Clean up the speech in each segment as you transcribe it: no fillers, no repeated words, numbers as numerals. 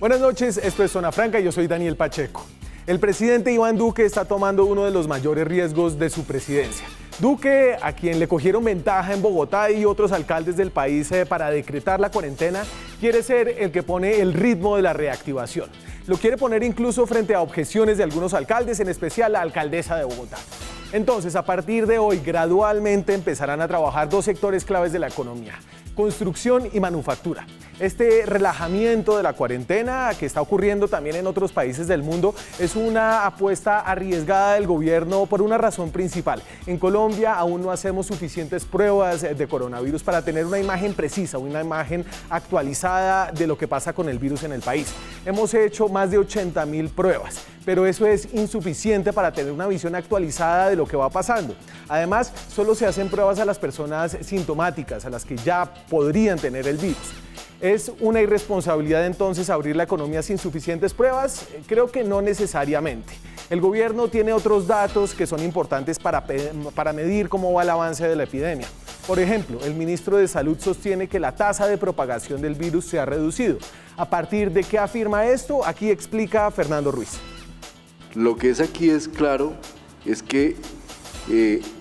Buenas noches, esto es Zona Franca y yo soy Daniel Pacheco. El presidente Iván Duque está tomando uno de los mayores riesgos de su presidencia. Duque, a quien le cogieron ventaja en Bogotá y otros alcaldes del país para decretar la cuarentena, quiere ser el que pone el ritmo de la reactivación. Lo quiere poner incluso frente a objeciones de algunos alcaldes, en especial la alcaldesa de Bogotá. Entonces, a partir de hoy, gradualmente empezarán a trabajar dos sectores claves de la economía: construcción y manufactura. Este relajamiento de la cuarentena, que está ocurriendo también en otros países del mundo, es una apuesta arriesgada del gobierno por una razón principal. En Colombia aún no hacemos suficientes pruebas de coronavirus para tener una imagen precisa, una imagen actualizada de lo que pasa con el virus en el país. Hemos hecho más de 80.000 pruebas, pero eso es insuficiente para tener una visión actualizada de lo que va pasando. Además, solo se hacen pruebas a las personas sintomáticas, a las que ya podrían tener el virus. ¿Es una irresponsabilidad entonces abrir la economía sin suficientes pruebas? Creo que no necesariamente. El gobierno tiene otros datos que son importantes para medir cómo va el avance de la epidemia. Por ejemplo, el ministro de Salud sostiene que la tasa de propagación del virus se ha reducido. ¿A partir de qué afirma esto? Aquí explica Fernando Ruiz. Lo que es aquí es claro, es que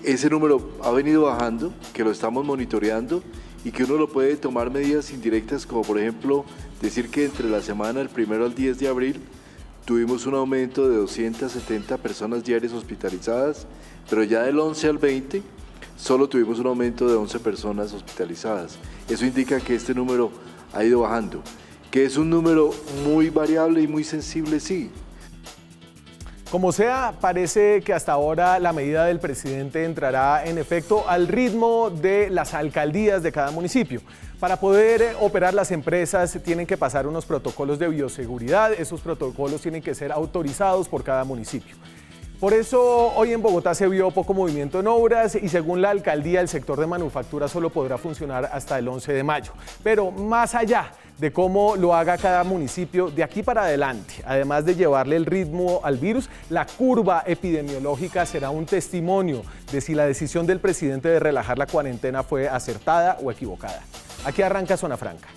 ese número ha venido bajando, que lo estamos monitoreando y que uno lo puede tomar medidas indirectas, como por ejemplo decir que entre la semana del 1 al 10 de abril tuvimos un aumento de 270 personas diarias hospitalizadas, pero ya del 11 al 20 solo tuvimos un aumento de 11 personas hospitalizadas. Eso indica que este número ha ido bajando, que es un número muy variable y muy sensible, sí. Como sea, parece que hasta ahora la medida del presidente entrará en efecto al ritmo de las alcaldías de cada municipio. Para poder operar las empresas tienen que pasar unos protocolos de bioseguridad, esos protocolos tienen que ser autorizados por cada municipio. Por eso hoy en Bogotá se vio poco movimiento en obras y según la alcaldía el sector de manufactura solo podrá funcionar hasta el 11 de mayo. Pero más allá de cómo lo haga cada municipio, de aquí para adelante, además de llevarle el ritmo al virus, la curva epidemiológica será un testimonio de si la decisión del presidente de relajar la cuarentena fue acertada o equivocada. Aquí arranca Zona Franca.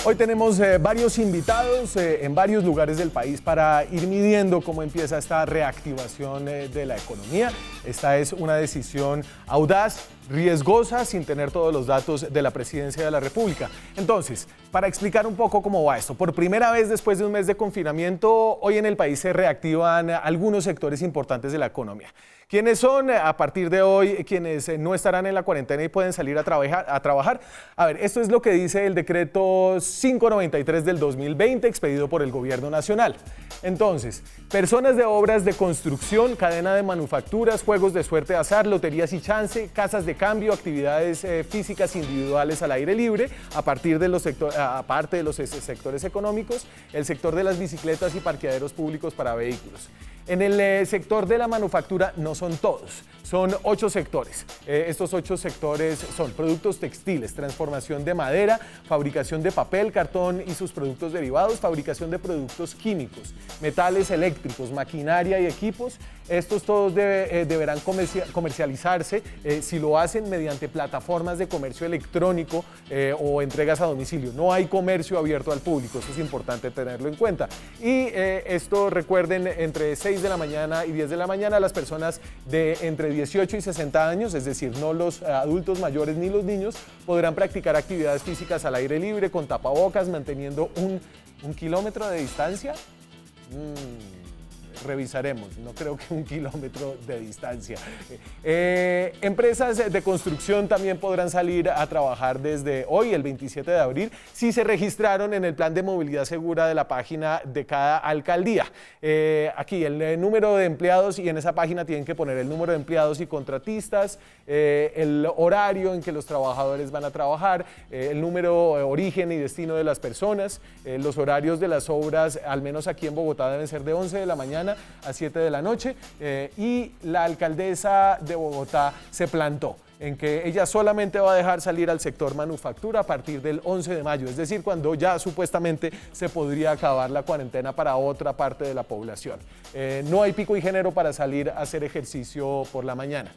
Hoy tenemos varios invitados en varios lugares del país para ir midiendo cómo empieza esta reactivación de la economía. Esta es una decisión audaz, riesgosa, sin tener todos los datos de la Presidencia de la República. Entonces, para explicar un poco cómo va esto, por primera vez después de un mes de confinamiento, hoy en el país se reactivan algunos sectores importantes de la economía. ¿Quiénes son? A partir de hoy, quienes no estarán en la cuarentena y pueden salir a trabajar. A ver, esto es lo que dice el decreto 593 del 2020, expedido por el Gobierno Nacional. Entonces, personas de obras de construcción, cadena de manufacturas, juegos de suerte, azar, loterías y chance, casas de cambio, actividades físicas individuales al aire libre, aparte de los sectores económicos, el sector de las bicicletas y parqueaderos públicos para vehículos. En el sector de la manufactura no son todos, son 8 sectores. Estos 8 sectores son productos textiles, transformación de madera, fabricación de papel, cartón y sus productos derivados, fabricación de productos químicos, metales eléctricos, maquinaria y equipos. Estos todos deberán comercializarse si lo hacen mediante plataformas de comercio electrónico o entregas a domicilio. No hay comercio abierto al público, eso es importante tenerlo en cuenta. Y esto, recuerden, entre 6 de la mañana y 10 de la mañana, las personas de entre 18 y 60 años, es decir, no los adultos mayores ni los niños, podrán practicar actividades físicas al aire libre con tapabocas, manteniendo un kilómetro de distancia. Revisaremos, no creo que 1 kilómetro de distancia. Empresas de construcción también podrán salir a trabajar desde hoy, el 27 de abril, si se registraron en el plan de movilidad segura de la página de cada alcaldía. Aquí el número de empleados, y en esa página tienen que poner el número de empleados y contratistas, el horario en que los trabajadores van a trabajar, el número, origen y destino de las personas, los horarios de las obras, al menos aquí en Bogotá, deben ser de 11 de la mañana mañana a 7 de la noche y la alcaldesa de Bogotá se plantó en que ella solamente va a dejar salir al sector manufactura a partir del 11 de mayo, es decir, cuando ya supuestamente se podría acabar la cuarentena para otra parte de la población. No hay pico y género para salir a hacer ejercicio por la mañana.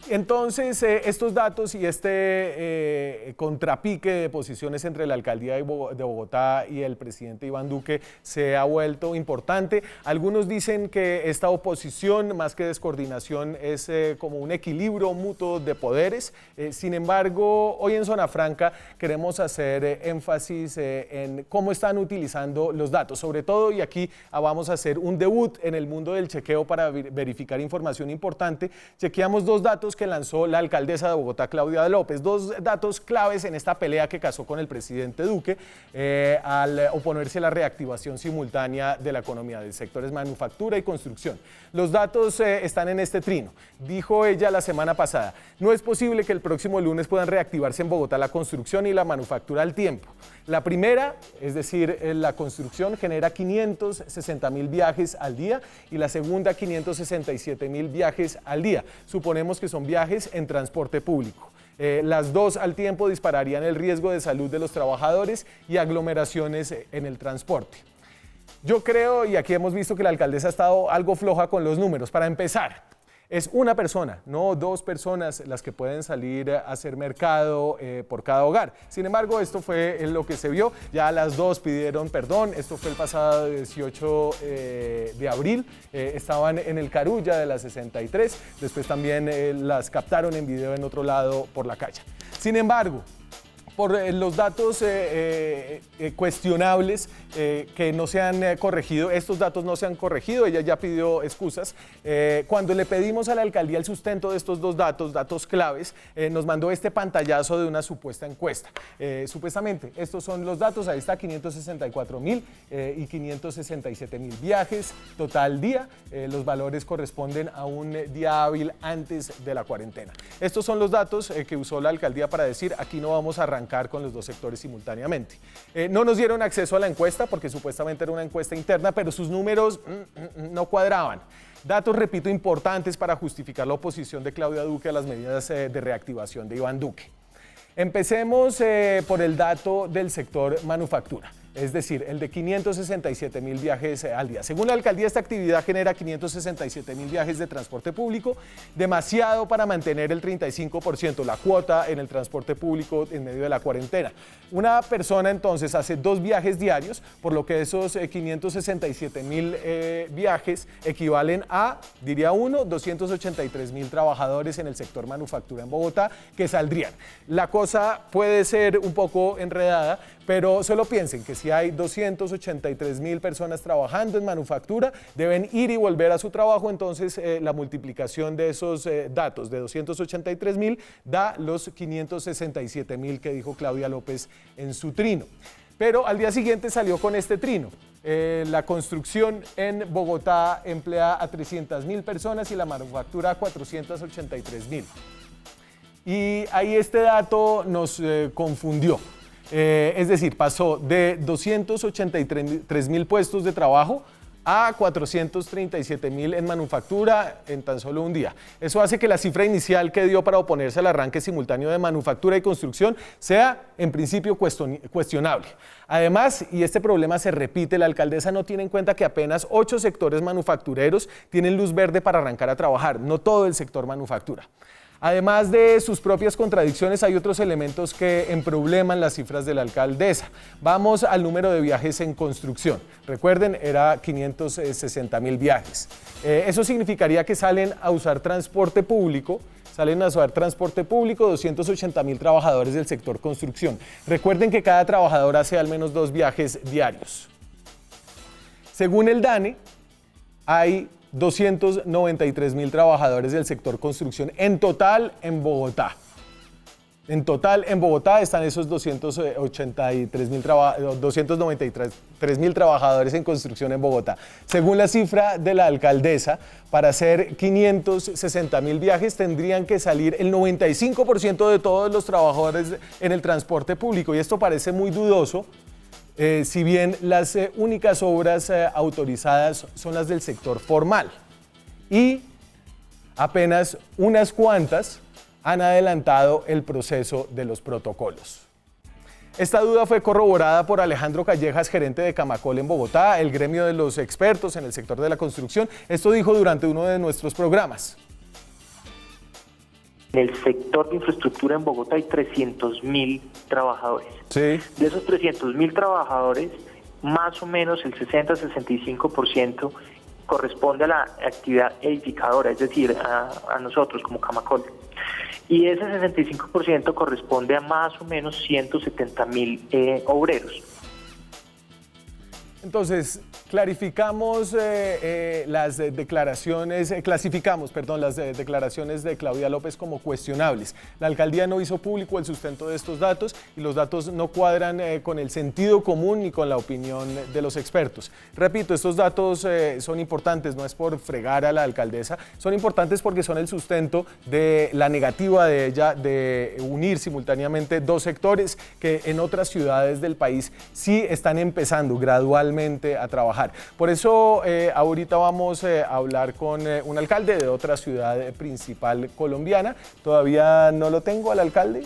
Entonces, estos datos y este contrapique de posiciones entre la alcaldía de Bogotá y el presidente Iván Duque se ha vuelto importante. Algunos dicen que esta oposición, más que descoordinación, es como un equilibrio mutuo de poderes. Sin embargo, hoy en Zona Franca queremos hacer énfasis en cómo están utilizando los datos. Sobre todo, y aquí vamos a hacer un debut en el mundo del chequeo para verificar información importante, chequeamos dos datos que lanzó la alcaldesa de Bogotá, Claudia López, dos datos claves en esta pelea que casó con el presidente Duque al oponerse a la reactivación simultánea de la economía de sectores manufactura y construcción. Los datos están en este trino. Dijo ella la semana pasada: no es posible que el próximo lunes puedan reactivarse en Bogotá la construcción y la manufactura al tiempo. La primera, es decir, la construcción, genera 560.000 viajes al día y la segunda 567.000 viajes al día. Suponemos que son viajes en transporte público. Las dos al tiempo dispararían el riesgo de salud de los trabajadores y aglomeraciones en el transporte. Yo creo, y aquí hemos visto que la alcaldesa ha estado algo floja con los números. Para empezar, es una persona, no dos personas las que pueden salir a hacer mercado por cada hogar. Sin embargo, esto fue lo que se vio. Ya las dos pidieron perdón. Esto fue el pasado 18 de abril. Estaban en el Carulla de la 63. Después también las captaron en video en otro lado por la calle. Sin embargo, por los datos cuestionables que no se han corregido, estos datos no se han corregido, ella ya pidió excusas. Cuando le pedimos a la alcaldía el sustento de estos dos datos claves, nos mandó este pantallazo de una supuesta encuesta. Supuestamente, estos son los datos, ahí está, 564.000 y 567.000 viajes total día. Los valores corresponden a un día hábil antes de la cuarentena. Estos son los datos que usó la alcaldía para decir: aquí no vamos a arrancar con los dos sectores simultáneamente. No nos dieron acceso a la encuesta porque supuestamente era una encuesta interna, pero sus números no cuadraban. Datos, repito, importantes para justificar la oposición de Claudia Duque a las medidas de reactivación de Iván Duque. Empecemos por el dato del sector manufactura, es decir, el de 567.000 viajes al día. Según la alcaldía, esta actividad genera 567.000 viajes de transporte público, demasiado para mantener el 35%, la cuota en el transporte público en medio de la cuarentena. Una persona entonces hace 2 viajes diarios, por lo que esos 567.000 viajes equivalen a, diría uno, 283.000 trabajadores en el sector manufactura en Bogotá que saldrían. La cosa puede ser un poco enredada, pero solo piensen que si hay 283.000 personas trabajando en manufactura, deben ir y volver a su trabajo, entonces la multiplicación de esos datos de 283.000 da los 567.000 que dijo Claudia López en su trino. Pero al día siguiente salió con este trino. La construcción en Bogotá emplea a 300.000 personas y la manufactura a 483.000. Y ahí este dato nos confundió. Es decir, pasó de 283.000 puestos de trabajo a 437.000 en manufactura en tan solo un día. Eso hace que la cifra inicial que dio para oponerse al arranque simultáneo de manufactura y construcción sea, en principio, cuestionable. Además, y este problema se repite, la alcaldesa no tiene en cuenta que apenas 8 sectores manufactureros tienen luz verde para arrancar a trabajar, no todo el sector manufactura. Además de sus propias contradicciones, hay otros elementos que emprobleman las cifras de la alcaldesa. Vamos al número de viajes en construcción. Recuerden, era 560.000 viajes. Eso significaría que salen a usar transporte público, 280.000 trabajadores del sector construcción. Recuerden que cada trabajador hace al menos 2 viajes diarios. Según el DANE, hay 293.000 trabajadores del sector construcción en total en Bogotá. En total en Bogotá están esos 293.000 trabajadores en construcción en Bogotá. Según la cifra de la alcaldesa, para hacer 560.000 viajes tendrían que salir el 95% de todos los trabajadores en el transporte público. Y esto parece muy dudoso, si bien las únicas obras autorizadas son las del sector formal y apenas unas cuantas han adelantado el proceso de los protocolos. Esta duda fue corroborada por Alejandro Callejas, gerente de Camacol en Bogotá, el gremio de los expertos en el sector de la construcción. Esto dijo durante uno de nuestros programas. En el sector de infraestructura en Bogotá hay 300.000 trabajadores. Sí. De esos 300.000 trabajadores, más o menos el 60-65% corresponde a la actividad edificadora, es decir, a nosotros como Camacol. Y ese 65% corresponde a más o menos 170.000 obreros. Entonces, clasificamos las declaraciones de Claudia López como cuestionables. La alcaldía no hizo público el sustento de estos datos y los datos no cuadran con el sentido común ni con la opinión de los expertos. Repito, estos datos son importantes, no es por fregar a la alcaldesa, son importantes porque son el sustento de la negativa de ella de unir simultáneamente dos sectores que en otras ciudades del país sí están empezando gradualmente a trabajar. Por eso ahorita vamos a hablar con un alcalde de otra ciudad principal colombiana. Todavía no lo tengo al alcalde.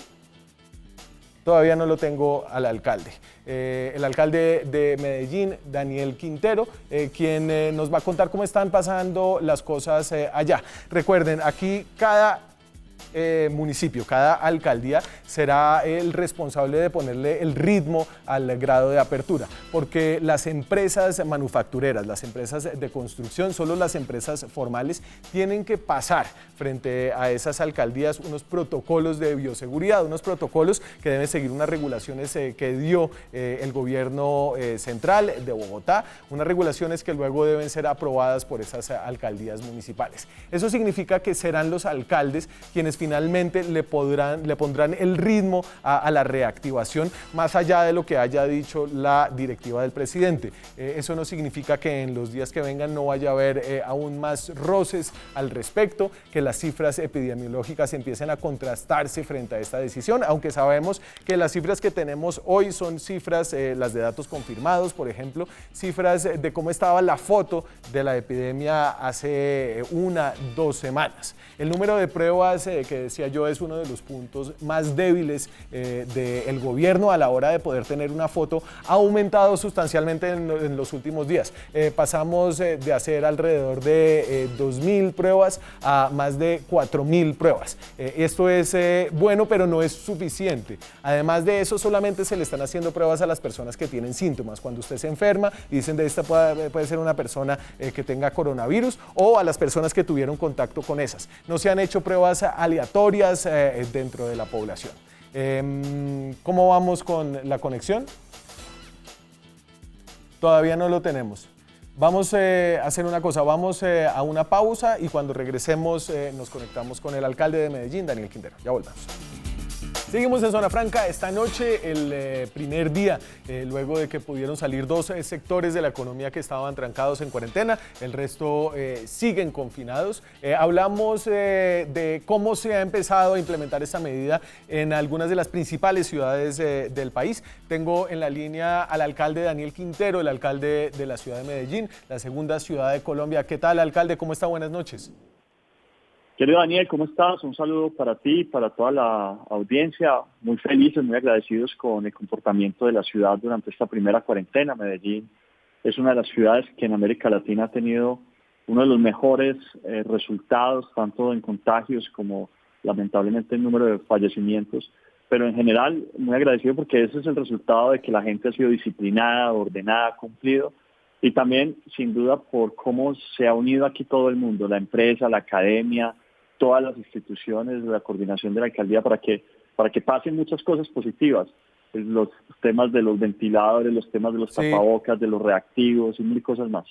Todavía no lo tengo al alcalde. El alcalde de Medellín, Daniel Quintero, quien nos va a contar cómo están pasando las cosas allá. Recuerden, aquí cada municipio, cada alcaldía será el responsable de ponerle el ritmo al grado de apertura, porque las empresas manufactureras, las empresas de construcción, solo las empresas formales tienen que pasar frente a esas alcaldías unos protocolos de bioseguridad, unos protocolos que deben seguir unas regulaciones que dio el gobierno central de Bogotá, unas regulaciones que luego deben ser aprobadas por esas alcaldías municipales. Eso significa que serán los alcaldes quienes finalmente le pondrán el ritmo a la reactivación, más allá de lo que haya dicho la directiva del presidente. Eso no significa que en los días que vengan no vaya a haber aún más roces al respecto, que las cifras epidemiológicas empiecen a contrastarse frente a esta decisión, aunque sabemos que las cifras que tenemos hoy son cifras, las de datos confirmados, por ejemplo, cifras de cómo estaba la foto de la epidemia hace 1-2 semanas. El número de pruebas que decía yo es uno de los puntos más débiles del gobierno a la hora de poder tener una foto, ha aumentado sustancialmente en los últimos días. Pasamos de hacer alrededor de 2.000 pruebas a más de 4.000 pruebas. Esto es bueno, pero no es suficiente. Además de eso, solamente se le están haciendo pruebas a las personas que tienen síntomas. Cuando usted se enferma y dicen de esta puede ser una persona que tenga coronavirus, o a las personas que tuvieron contacto con esas. No se han hecho pruebas aleatorias dentro de la población. ¿Cómo vamos con la conexión? Todavía no lo tenemos. Vamos a hacer una cosa, vamos a una pausa y cuando regresemos nos conectamos con el alcalde de Medellín, Daniel Quintero. Ya volvemos. Seguimos en Zona Franca. Esta noche, el primer día, luego de que pudieron salir dos sectores de la economía que estaban trancados en cuarentena, el resto siguen confinados. Hablamos de cómo se ha empezado a implementar esta medida en algunas de las principales ciudades del país. Tengo en la línea al alcalde Daniel Quintero, el alcalde de la ciudad de Medellín, la segunda ciudad de Colombia. ¿Qué tal, alcalde? ¿Cómo está? Buenas noches. Querido Daniel, ¿cómo estás? Un saludo para ti y para toda la audiencia. Muy felices, muy agradecidos con el comportamiento de la ciudad durante esta primera cuarentena. Medellín es una de las ciudades que en América Latina ha tenido uno de los mejores resultados, tanto en contagios como lamentablemente el número de fallecimientos. Pero en general, muy agradecido porque ese es el resultado de que la gente ha sido disciplinada, ordenada, cumplido. Y también, sin duda, por cómo se ha unido aquí todo el mundo, la empresa, la academia, todas las instituciones, la coordinación de la alcaldía para que pasen muchas cosas positivas. Los temas de los ventiladores, los temas de los tapabocas, de los reactivos y mil cosas más.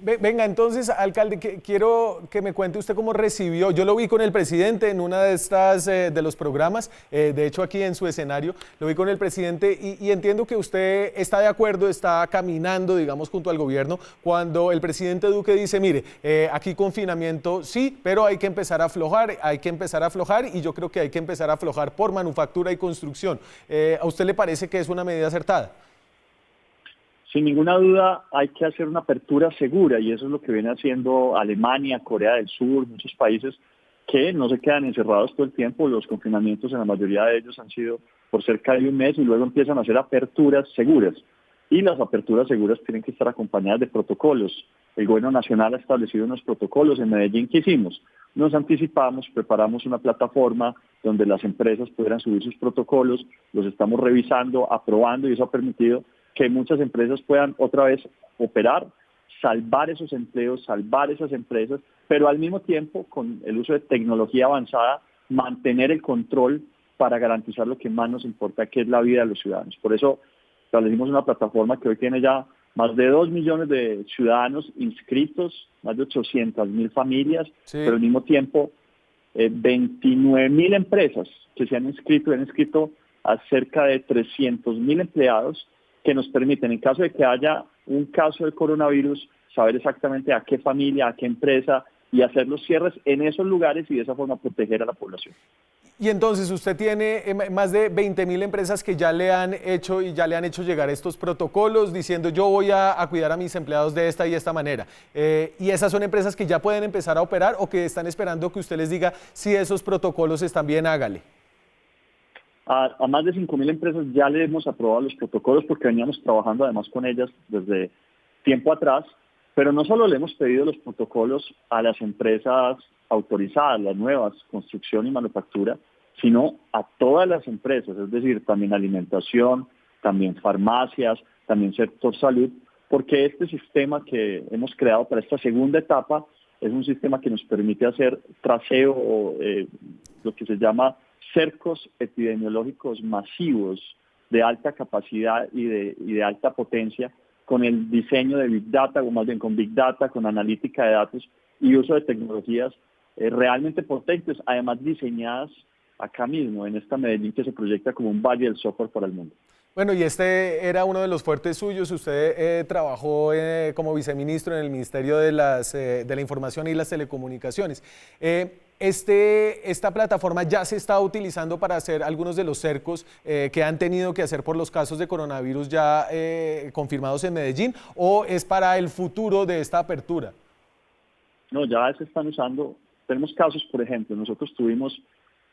Venga, entonces, alcalde, quiero que me cuente usted cómo recibió. Yo lo vi con el presidente en una de estas de los programas, de hecho aquí en su escenario, lo vi con el presidente y entiendo que usted está de acuerdo, está caminando, digamos, junto al gobierno, cuando el presidente Duque dice, mire, aquí confinamiento sí, pero hay que empezar a aflojar y yo creo que hay que empezar a aflojar por manufactura y construcción. ¿A usted le parece que es una medida acertada? Sin ninguna duda hay que hacer una apertura segura y eso es lo que viene haciendo Alemania, Corea del Sur, muchos países que no se quedan encerrados todo el tiempo. Los confinamientos en la mayoría de ellos han sido por cerca de un mes y luego empiezan a hacer aperturas seguras. Y las aperturas seguras tienen que estar acompañadas de protocolos. El gobierno nacional ha establecido unos protocolos. En Medellín, ¿qué hicimos? Nos anticipamos, preparamos una plataforma donde las empresas pudieran subir sus protocolos, los estamos revisando, aprobando y eso ha permitido que muchas empresas puedan otra vez operar, salvar esos empleos, salvar esas empresas, pero al mismo tiempo, con el uso de tecnología avanzada, mantener el control para garantizar lo que más nos importa, que es la vida de los ciudadanos. Por eso establecimos una plataforma que hoy tiene ya más de 2 millones de ciudadanos inscritos, más de 800.000 familias, Sí. pero al mismo tiempo 29.000 empresas que se han inscrito a cerca de 300.000 empleados que nos permiten, en caso de que haya un caso de coronavirus, saber exactamente a qué familia, a qué empresa y hacer los cierres en esos lugares y de esa forma proteger a la población. Y entonces usted tiene más de 20.000 empresas que ya le han hecho llegar estos protocolos diciendo yo voy a cuidar a mis empleados de esta y esta manera. ¿Y esas son empresas que ya pueden empezar a operar o que están esperando que usted les diga si esos protocolos están bien, hágale? A más de 5.000 empresas ya le hemos aprobado los protocolos porque veníamos trabajando además con ellas desde tiempo atrás, pero no solo le hemos pedido los protocolos a las empresas autorizadas, las nuevas, construcción y manufactura, sino a todas las empresas, es decir, también alimentación, también farmacias, también sector salud, porque este sistema que hemos creado para esta segunda etapa es un sistema que nos permite hacer traceo o lo que se llama cercos epidemiológicos masivos de alta capacidad y de alta potencia con el diseño de Big Data, o más bien con Big Data, con analítica de datos y uso de tecnologías realmente potentes, además diseñadas acá mismo, en esta Medellín que se proyecta como un valle del software para el mundo. Bueno, y este era uno de los fuertes suyos. Usted trabajó como viceministro en el Ministerio de la Información y las Telecomunicaciones. ¿Esta plataforma ya se está utilizando para hacer algunos de los cercos que han tenido que hacer por los casos de coronavirus ya confirmados en Medellín o es para el futuro de esta apertura? No, ya se están usando. Tenemos casos, por ejemplo, nosotros tuvimos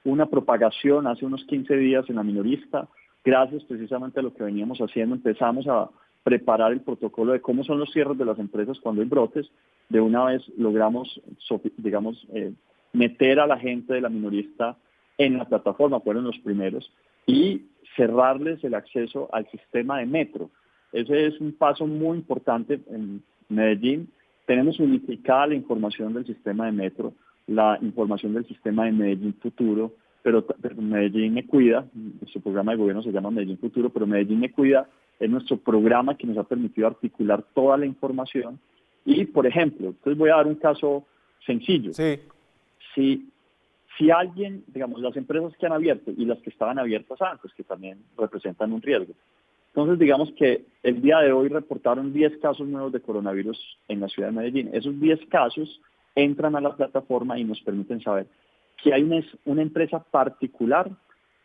una propagación hace unos 15 días en la minorista. Gracias precisamente a lo que veníamos haciendo, empezamos a preparar el protocolo de cómo son los cierres de las empresas cuando hay brotes. De una vez logramos, digamos, meter a la gente de la minorista en la plataforma, fueron los primeros, y cerrarles el acceso al sistema de metro. Ese es un paso muy importante en Medellín. Tenemos unificada la información del sistema de metro, la información del sistema de Medellín Futuro, pero Medellín Me Cuida, nuestro programa de gobierno se llama Medellín Futuro, pero Medellín Me Cuida es nuestro programa que nos ha permitido articular toda la información. Y, por ejemplo, entonces voy a dar un caso sencillo. Sí. Si alguien, digamos, las empresas que han abierto y las que estaban abiertas antes, que también representan un riesgo. Entonces, digamos que el día de hoy reportaron 10 casos nuevos de coronavirus en la ciudad de Medellín. Esos 10 casos entran a la plataforma y nos permiten saber que hay una empresa particular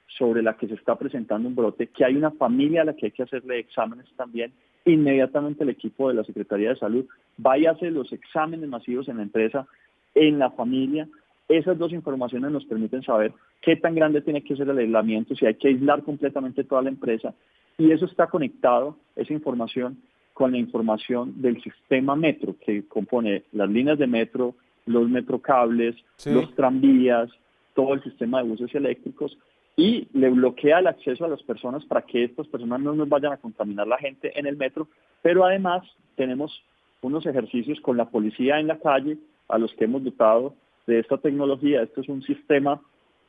sobre la que se está presentando un brote, que hay una familia a la que hay que hacerle exámenes también. Inmediatamente el equipo de la Secretaría de Salud va y hace los exámenes masivos en la empresa, en la familia. Esas dos informaciones nos permiten saber qué tan grande tiene que ser el aislamiento, si hay que aislar completamente toda la empresa. Y eso está conectado, esa información, con la información del sistema metro, que compone las líneas de metro, los metrocables, sí, los tranvías, todo el sistema de buses eléctricos, y le bloquea el acceso a las personas para que estas personas no nos vayan a contaminar la gente en el metro, pero además tenemos unos ejercicios con la policía en la calle a los que hemos dotado de esta tecnología. Esto es un sistema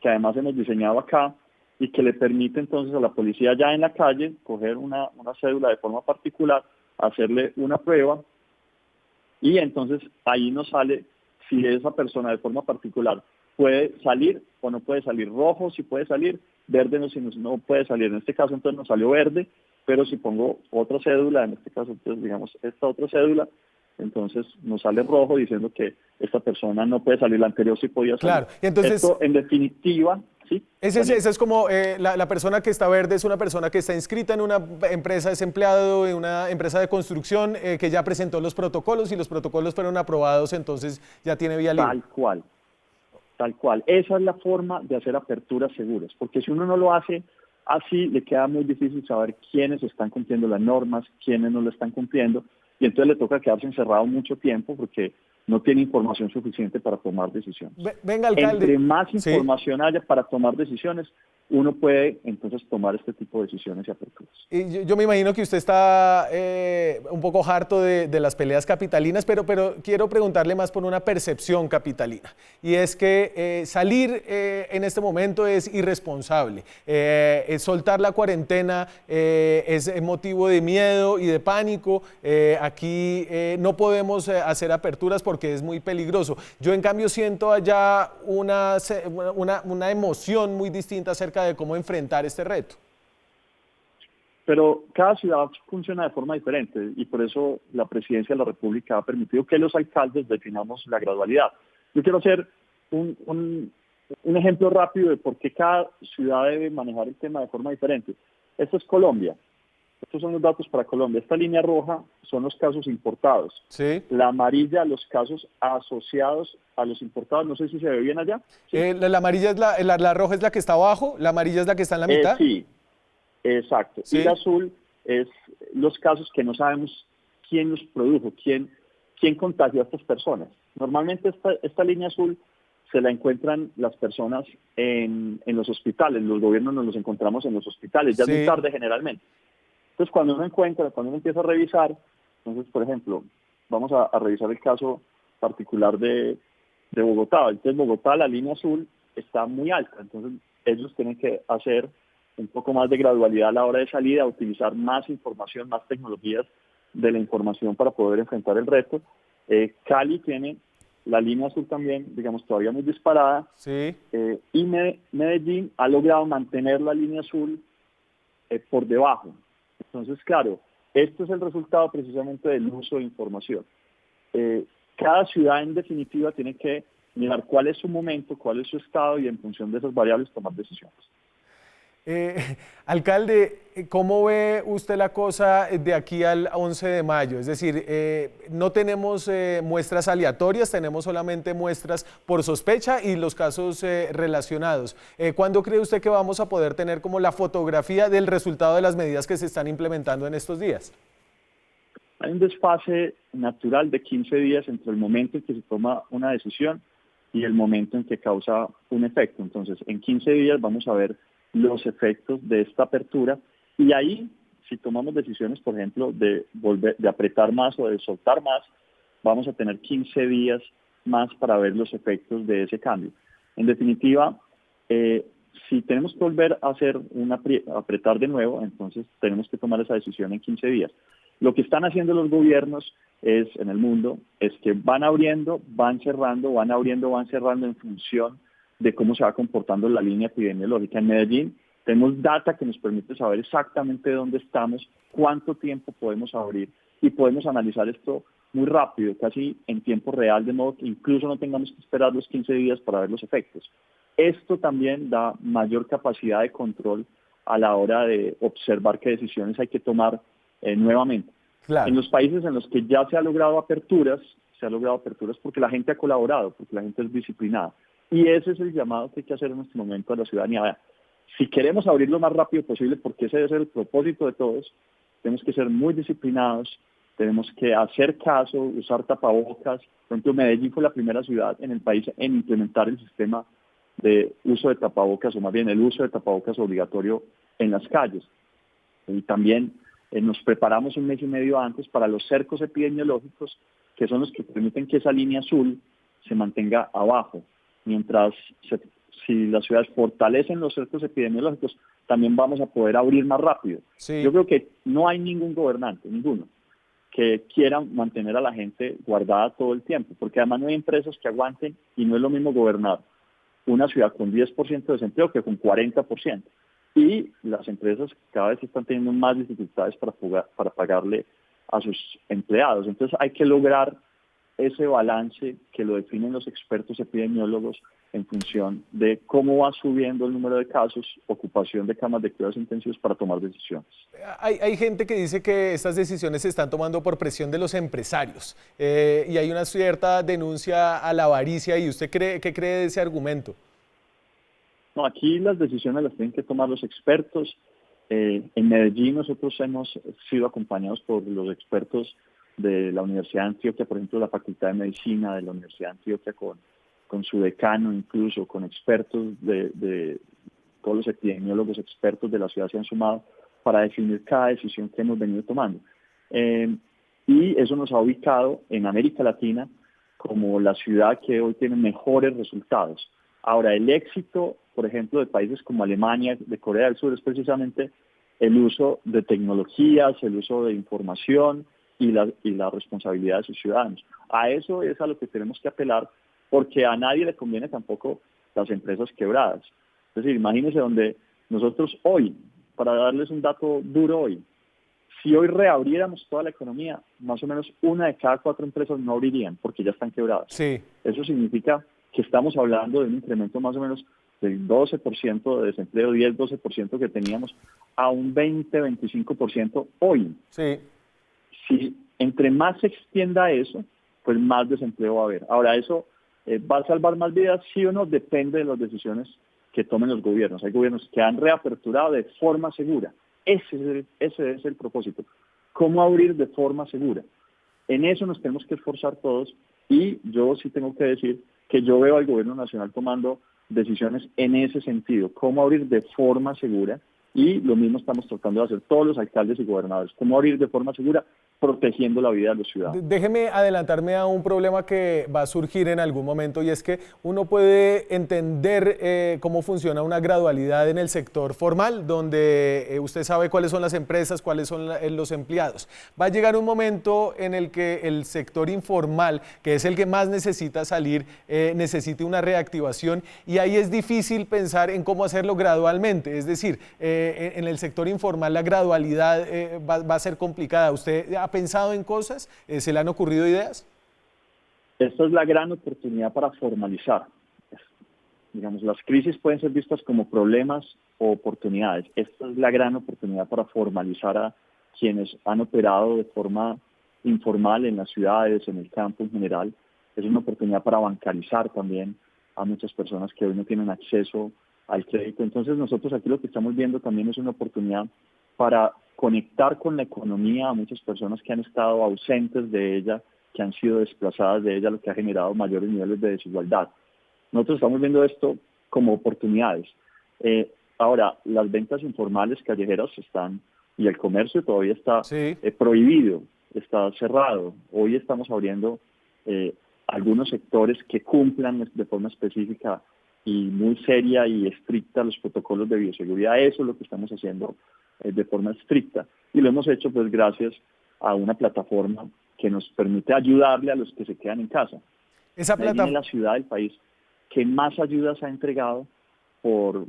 que además hemos diseñado acá y que le permite entonces a la policía ya en la calle coger una cédula de forma particular, hacerle una prueba y entonces ahí nos sale si esa persona de forma particular puede salir o no puede salir, rojo si puede salir, verde no puede salir. En este caso entonces nos salió verde, pero si pongo otra cédula, en este caso entonces digamos esta otra cédula, entonces nos sale rojo diciendo que esta persona no puede salir, la anterior sí podía salir. Claro, y entonces... Esto en definitiva ¿sí? Ese es como la persona que está verde, es una persona que está inscrita en una empresa, es empleado en una empresa de construcción que ya presentó los protocolos y los protocolos fueron aprobados, entonces ya tiene vía libre. Tal cual, tal cual. Esa es la forma de hacer aperturas seguras, porque si uno no lo hace así, le queda muy difícil saber quiénes están cumpliendo las normas, quiénes no lo están cumpliendo, y entonces le toca quedarse encerrado mucho tiempo porque no tiene información suficiente para tomar decisiones. Venga, alcalde. Entre más Sí. información haya para tomar decisiones, uno puede entonces tomar este tipo de decisiones y aperturas. Y yo me imagino que usted está un poco harto de las peleas capitalinas, pero quiero preguntarle más por una percepción capitalina. Y es que salir en este momento es irresponsable. Soltar la cuarentena es motivo de miedo y de pánico. Aquí no podemos hacer aperturas porque es muy peligroso. Yo en cambio siento allá una emoción muy distinta acerca de cómo enfrentar este reto. Pero cada ciudad funciona de forma diferente y por eso la Presidencia de la República ha permitido que los alcaldes definamos la gradualidad. Yo quiero hacer un ejemplo rápido de por qué cada ciudad debe manejar el tema de forma diferente. Esto es Colombia. Estos son los datos para Colombia. Esta línea roja son los casos importados. Sí. La amarilla, los casos asociados a los importados. No sé si se ve bien allá. ¿Sí? La amarilla es la roja es la que está abajo, la amarilla es la que está en la mitad. Sí, exacto. ¿Sí? Y el azul es los casos que no sabemos quién los produjo, quién contagió a estas personas. Normalmente esta línea azul se la encuentran las personas en los hospitales. Los gobiernos nos los encontramos en los hospitales. Ya Sí. es muy tarde generalmente. Entonces, cuando uno empieza a revisar, entonces, por ejemplo, vamos a revisar el caso particular de Bogotá. Entonces, Bogotá, la línea azul está muy alta. Entonces, ellos tienen que hacer un poco más de gradualidad a la hora de salida, utilizar más información, más tecnologías de la información para poder enfrentar el reto. Cali tiene la línea azul también, digamos, todavía muy disparada. Sí. Y Medellín ha logrado mantener la línea azul por debajo. Entonces, claro, esto es el resultado precisamente del uso de información. Cada ciudad, en definitiva, tiene que mirar cuál es su momento, cuál es su estado y en función de esas variables tomar decisiones. Alcalde, ¿cómo ve usted la cosa de aquí al 11 de mayo? Es decir, no tenemos muestras aleatorias, tenemos solamente muestras por sospecha y los casos relacionados. ¿Cuándo cree usted que vamos a poder tener como la fotografía del resultado de las medidas que se están implementando en estos días? Hay un desfase natural de 15 días entre el momento en que se toma una decisión y el momento en que causa un efecto. Entonces, en 15 días vamos a ver los efectos de esta apertura y ahí, si tomamos decisiones, por ejemplo, de apretar más o de soltar más, vamos a tener 15 días más para ver los efectos de ese cambio. En definitiva, si tenemos que volver a hacer apretar de nuevo, entonces tenemos que tomar esa decisión en 15 días. Lo que están haciendo los gobiernos en el mundo es que van abriendo, van cerrando, van abriendo, van cerrando en función de cómo se va comportando la línea epidemiológica. En Medellín tenemos data que nos permite saber exactamente dónde estamos, cuánto tiempo podemos abrir y podemos analizar esto muy rápido, casi en tiempo real, de modo que incluso no tengamos que esperar los 15 días para ver los efectos. Esto también da mayor capacidad de control a la hora de observar qué decisiones hay que tomar nuevamente. Claro. En los países en los que ya se ha logrado aperturas porque la gente ha colaborado, porque la gente es disciplinada. Y ese es el llamado que hay que hacer en este momento a la ciudadanía. Si queremos abrir lo más rápido posible, porque ese debe ser el propósito de todos, tenemos que ser muy disciplinados, tenemos que hacer caso, usar tapabocas. Por ejemplo, Medellín fue la primera ciudad en el país en implementar el sistema de uso de tapabocas, o más bien el uso de tapabocas obligatorio en las calles. Y también nos preparamos un mes y medio antes para los cercos epidemiológicos, que son los que permiten que esa línea azul se mantenga abajo. Mientras si las ciudades fortalecen los cercos epidemiológicos, también vamos a poder abrir más rápido. Sí. Yo creo que no hay ningún gobernante, ninguno, que quiera mantener a la gente guardada todo el tiempo, porque además no hay empresas que aguanten y no es lo mismo gobernar una ciudad con 10% de desempleo que con 40%. Y las empresas cada vez están teniendo más dificultades para pagarle a sus empleados. Entonces hay que lograr ese balance que lo definen los expertos epidemiólogos en función de cómo va subiendo el número de casos, ocupación de camas de cuidados intensivos para tomar decisiones. Hay gente que dice que estas decisiones se están tomando por presión de los empresarios y hay una cierta denuncia a la avaricia. ¿Y usted qué cree de ese argumento? No, aquí las decisiones las tienen que tomar los expertos. En Medellín nosotros hemos sido acompañados por los expertos de la Universidad de Antioquia, por ejemplo, la Facultad de Medicina de la Universidad de Antioquia, con su decano, incluso con expertos de todos los epidemiólogos expertos de la ciudad se han sumado para definir cada decisión que hemos venido tomando. Y eso nos ha ubicado en América Latina como la ciudad que hoy tiene mejores resultados. Ahora, el éxito, por ejemplo, de países como Alemania, de Corea del Sur, es precisamente el uso de tecnologías, el uso de información y la responsabilidad de sus ciudadanos. A eso es a lo que tenemos que apelar, porque a nadie le conviene tampoco las empresas quebradas. Es decir, imagínense donde nosotros hoy, para darles un dato duro hoy, si hoy reabriéramos toda la economía, más o menos 1 de cada 4 empresas no abrirían porque ya están quebradas. Sí. Eso significa que estamos hablando de un incremento más o menos del 12% de desempleo, 10-12% que teníamos, a un 20-25% hoy. Sí. Si entre más se extienda eso, pues más desempleo va a haber. Ahora, ¿eso va a salvar más vidas? Sí o no, depende de las decisiones que tomen los gobiernos. Hay gobiernos que han reaperturado de forma segura. Ese es el propósito. ¿Cómo abrir de forma segura? En eso nos tenemos que esforzar todos y yo sí tengo que decir que yo veo al gobierno nacional tomando decisiones en ese sentido. ¿Cómo abrir de forma segura? Y lo mismo estamos tratando de hacer todos los alcaldes y gobernadores. ¿Cómo abrir de forma segura? Protegiendo la vida de los ciudadanos. Déjeme adelantarme a un problema que va a surgir en algún momento y es que uno puede entender cómo funciona una gradualidad en el sector formal, donde usted sabe cuáles son las empresas, cuáles son los empleados. Va a llegar un momento en el que el sector informal, que es el que más necesita salir, necesite una reactivación y ahí es difícil pensar en cómo hacerlo gradualmente. Es decir, en el sector informal la gradualidad va a ser complicada. ¿Usted ha pensado en cosas? ¿Se le han ocurrido ideas? Esta es la gran oportunidad para formalizar. Digamos, las crisis pueden ser vistas como problemas o oportunidades. Esta es la gran oportunidad para formalizar a quienes han operado de forma informal en las ciudades, en el campo en general. Es una oportunidad para bancarizar también a muchas personas que hoy no tienen acceso al crédito. Entonces nosotros aquí lo que estamos viendo también es una oportunidad para conectar con la economía a muchas personas que han estado ausentes de ella, que han sido desplazadas de ella, lo que ha generado mayores niveles de desigualdad. Nosotros estamos viendo esto como oportunidades. Ahora, las ventas informales callejeras están, y el comercio todavía está prohibido, está cerrado. Hoy estamos abriendo algunos sectores que cumplan de forma específica y muy seria y estricta los protocolos de bioseguridad. Eso es lo que estamos haciendo de forma estricta. Y lo hemos hecho pues gracias a una plataforma que nos permite ayudarle a los que se quedan en casa. Esa plataforma es la ciudad del país que más ayudas ha entregado por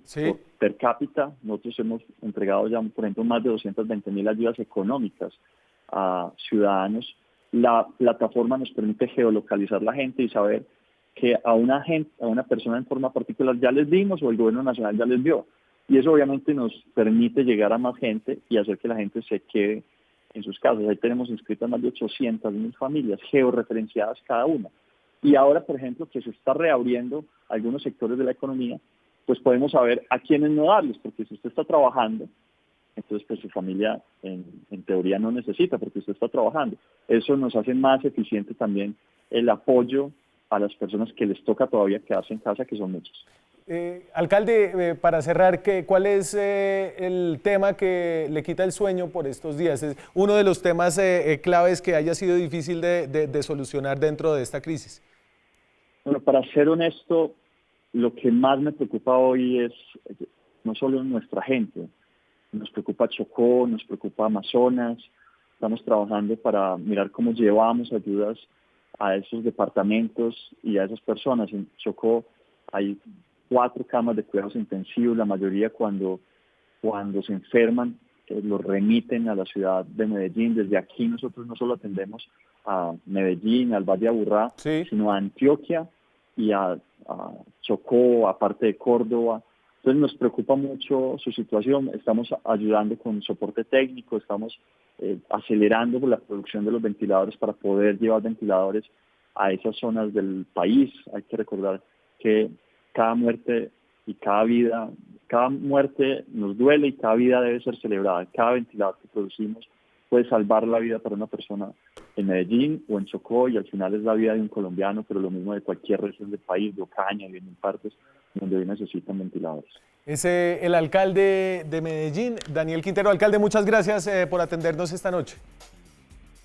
per cápita. Nosotros hemos entregado ya, por ejemplo, más de 220.000 ayudas económicas a ciudadanos. La plataforma nos permite geolocalizar la gente y saber que a una persona en forma particular ya les dimos o el gobierno nacional ya les dio. Y eso obviamente nos permite llegar a más gente y hacer que la gente se quede en sus casas. Ahí tenemos inscritas más de 800.000 familias georreferenciadas cada una. Y ahora, por ejemplo, que se está reabriendo algunos sectores de la economía, pues podemos saber a quiénes no darles, porque si usted está trabajando, entonces pues su familia en teoría no necesita, porque usted está trabajando. Eso nos hace más eficiente también el apoyo a las personas que les toca todavía quedarse en casa, que son muchos. Alcalde, para cerrar, ¿cuál es el tema que le quita el sueño por estos días? Es uno de los temas claves que haya sido difícil de solucionar dentro de esta crisis. Bueno, para ser honesto, lo que más me preocupa hoy es no solo nuestra gente, nos preocupa Chocó, nos preocupa Amazonas. Estamos trabajando para mirar cómo llevamos ayudas a esos departamentos y a esas personas. En Chocó hay 4 camas de cuidados intensivos, la mayoría cuando se enferman los remiten a la ciudad de Medellín. Desde aquí nosotros no solo atendemos a Medellín, al Valle de Aburrá, Sí. sino a Antioquia y a Chocó, aparte de Córdoba. Entonces nos preocupa mucho su situación, estamos ayudando con soporte técnico, estamos acelerando la producción de los ventiladores para poder llevar ventiladores a esas zonas del país. Hay que recordar que cada muerte y cada muerte nos duele y cada vida debe ser celebrada. Cada ventilador que producimos puede salvar la vida para una persona en Medellín o en Chocó, y al final es la vida de un colombiano, pero lo mismo de cualquier región del país, de Ocaña y en partes donde hoy necesitan ventiladores. Es el alcalde de Medellín, Daniel Quintero. Alcalde, muchas gracias por atendernos esta noche.